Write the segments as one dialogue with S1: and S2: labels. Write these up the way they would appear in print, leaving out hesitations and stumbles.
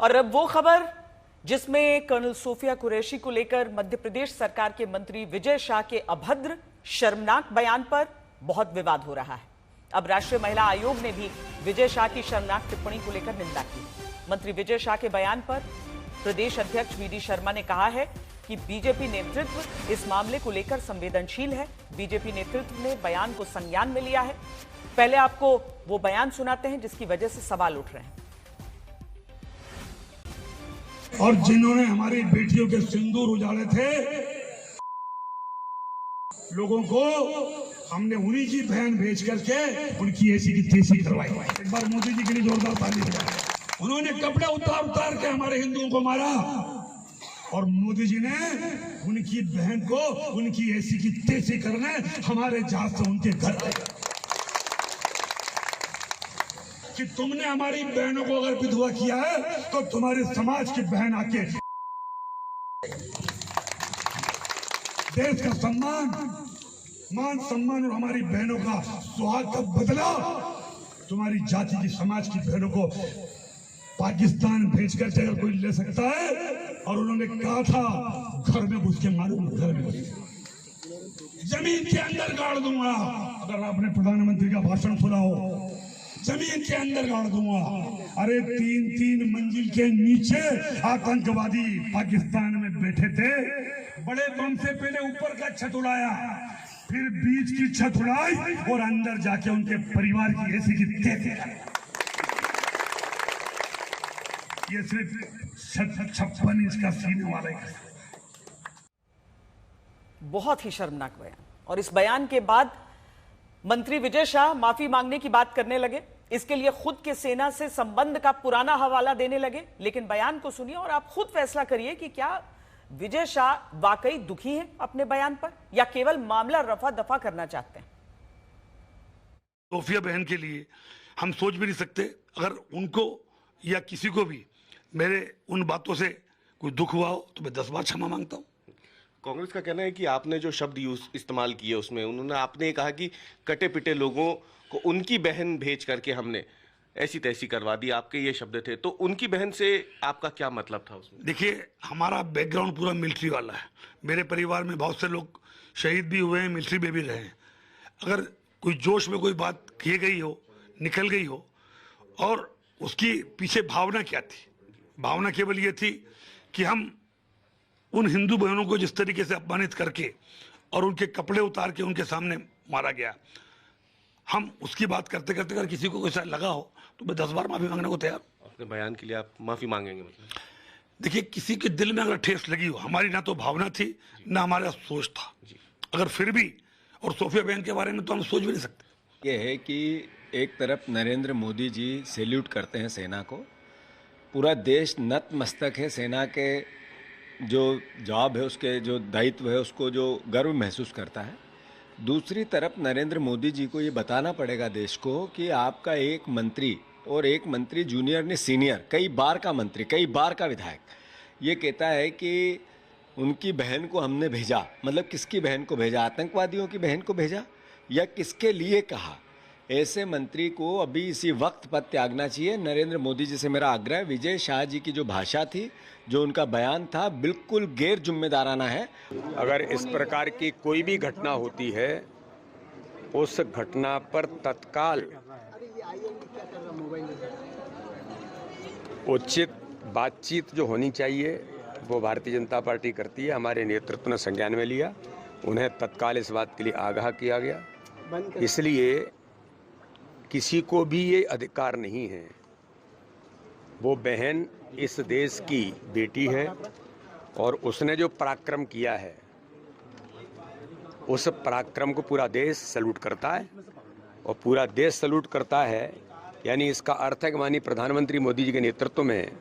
S1: और अब वो खबर जिसमें कर्नल सोफिया कुरैशी को लेकर मध्य प्रदेश सरकार के मंत्री विजय शाह के अभद्र शर्मनाक बयान पर बहुत विवाद हो रहा है। अब राष्ट्रीय महिला आयोग ने भी विजय शाह की शर्मनाक टिप्पणी को लेकर निंदा की। मंत्री विजय शाह के बयान पर प्रदेश अध्यक्ष वीडी शर्मा ने कहा है कि बीजेपी नेतृत्व इस मामले को लेकर संवेदनशील है। बीजेपी नेतृत्व ने बयान को संज्ञान में लिया है। पहले आपको वो बयान सुनाते हैं जिसकी वजह से सवाल उठ रहे हैं।
S2: और जिन्होंने हमारी बेटियों के सिंदूर उजाड़े थे, लोगों को हमने उन्हीं की बहन भेज करके उनकी ऐसी की तैसी करवाई। एक बार मोदी जी के लिए जोरदार ताली बजाएं। उन्होंने कपड़े उतार के हमारे हिंदुओं को मारा और मोदी जी ने उनकी बहन को उनकी ऐसी की तैसी करने हमारे जहाज से उनके घर आए कि तुमने हमारी बहनों को अगर विधवा किया है तो तुम्हारे समाज की बहन आके देश का सम्मान, मान सम्मान और हमारी बहनों का सुहाग का बदला तुम्हारी जाति की समाज की बहनों को पाकिस्तान भेजकर अगर कोई ले सकता है। और उन्होंने कहा था घर में घुस के मारूंगा, घर में घुस जमीन के अंदर गाड़ दूंगा। अगर आपने प्रधानमंत्री का भाषण सुना हो, जमीन के अंदर गाड़ दूंगा। अरे 3-3 मंजिल के नीचे आतंकवादी पाकिस्तान में बैठे थे। बड़े बम से पहले ऊपर का छत उड़ाया, फिर बीच की छत उड़ाई और अंदर जाके उनके परिवार की ऐसी की तैसी। ये सिर्फ 56 इंच का सीने वाला है।
S1: बहुत ही शर्मनाक बयान। और इस बयान के बाद मंत्री विजय शाह माफी मांगने की बात करने लगे। इसके लिए खुद के सेना से संबंध का पुराना हवाला देने लगे। लेकिन बयान को सुनिए और आप खुद फैसला करिए कि क्या विजय शाह वाकई दुखी हैं अपने बयान पर या केवल मामला रफा दफा करना चाहते हैं।
S2: सोफिया बहन के लिए हम सोच भी नहीं सकते। अगर उनको या किसी को भी मेरे उन बातों से कोई दुख हुआ हो तो मैं 10 बार क्षमा मांगता हूं।
S3: कांग्रेस का कहना है कि आपने जो शब्द इस्तेमाल किए उसमें आपने कहा कि कटे पिटे लोगों को उनकी बहन भेज करके हमने ऐसी तैसी करवा दी, आपके ये शब्द थे। तो उनकी बहन से आपका क्या मतलब था उसमें?
S2: देखिए, हमारा बैकग्राउंड पूरा मिलिट्री वाला है। मेरे परिवार में बहुत से लोग शहीद भी हुए हैं, मिलिट्री में भी रहे हैं। अगर कोई जोश में कोई बात की गई हो, निकल गई हो, और उसकी पीछे भावना क्या थी? भावना केवल ये थी कि हम उन हिंदू बहनों को जिस तरीके से अपमानित करके और उनके कपड़े उतार के उनके सामने मारा गया, हम उसकी बात करते करते अगर किसी को ऐसा लगा हो तो मैं 10 बार माफी मांगने को तैयार।
S3: अपने बयान के लिए आप माफी मांगेंगे मतलब?
S2: देखिए, किसी के दिल में अगर ठेस लगी हो, हमारी ना तो भावना थी ना हमारा सोच था। अगर फिर भी, और सोफिया बहन के बारे में तो हम सोच भी नहीं सकते।
S4: ये है कि एक तरफ नरेंद्र मोदी जी सैल्यूट करते हैं सेना को, पूरा देश नतमस्तक है सेना के जो जॉब है, उसके जो दायित्व है, उसको जो गर्व महसूस करता है। दूसरी तरफ नरेंद्र मोदी जी को ये बताना पड़ेगा देश को कि आपका एक मंत्री, और एक मंत्री जूनियर ने सीनियर, कई बार का मंत्री, कई बार का विधायक, ये कहता है कि उनकी बहन को हमने भेजा। मतलब किसकी बहन को भेजा? आतंकवादियों की बहन को भेजा या किसके लिए कहा? ऐसे मंत्री को अभी इसी वक्त पद त्यागना चाहिए। नरेंद्र मोदी जी से मेरा आग्रह है, विजय शाह जी की जो भाषा थी, जो उनका बयान था, बिल्कुल गैर जिम्मेदाराना है।
S5: अगर इस प्रकार की कोई भी घटना होती है, उस घटना पर तत्काल उचित बातचीत जो होनी चाहिए वो भारतीय जनता पार्टी करती है। हमारे नेतृत्व ने संज्ञान में लिया, उन्हें तत्काल इस बात के लिए आगाह किया गया। इसलिए किसी को भी ये अधिकार नहीं है। वो बहन इस देश की बेटी है और उसने जो पराक्रम किया है, उस पराक्रम को पूरा देश सैल्यूट करता है। और पूरा देश सैल्यूट करता है यानी इसका अर्थ है कि माननीय प्रधानमंत्री मोदी जी के नेतृत्व में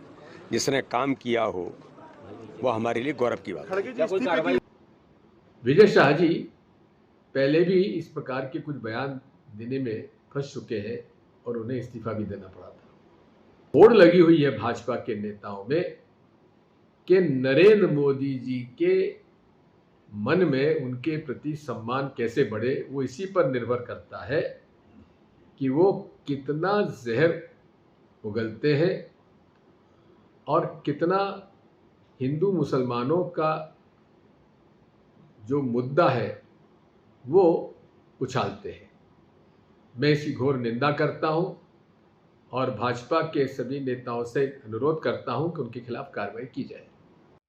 S5: जिसने काम किया हो, वो हमारे लिए गौरव की बात है।
S6: विजय शाह जी पहले भी इस प्रकार के कुछ बयान देने में फंस चुके हैं और उन्हें इस्तीफा भी देना पड़ा था। होड़ लगी हुई है भाजपा के नेताओं में कि नरेंद्र मोदी जी के मन में उनके प्रति सम्मान कैसे बढ़े। वो इसी पर निर्भर करता है कि वो कितना जहर उगलते हैं और कितना हिंदू मुसलमानों का जो मुद्दा है वो उछालते हैं। मैं इसकी घोर निंदा करता हूं और भाजपा के सभी नेताओं से अनुरोध करता हूं कि उनके खिलाफ कार्रवाई की जाए।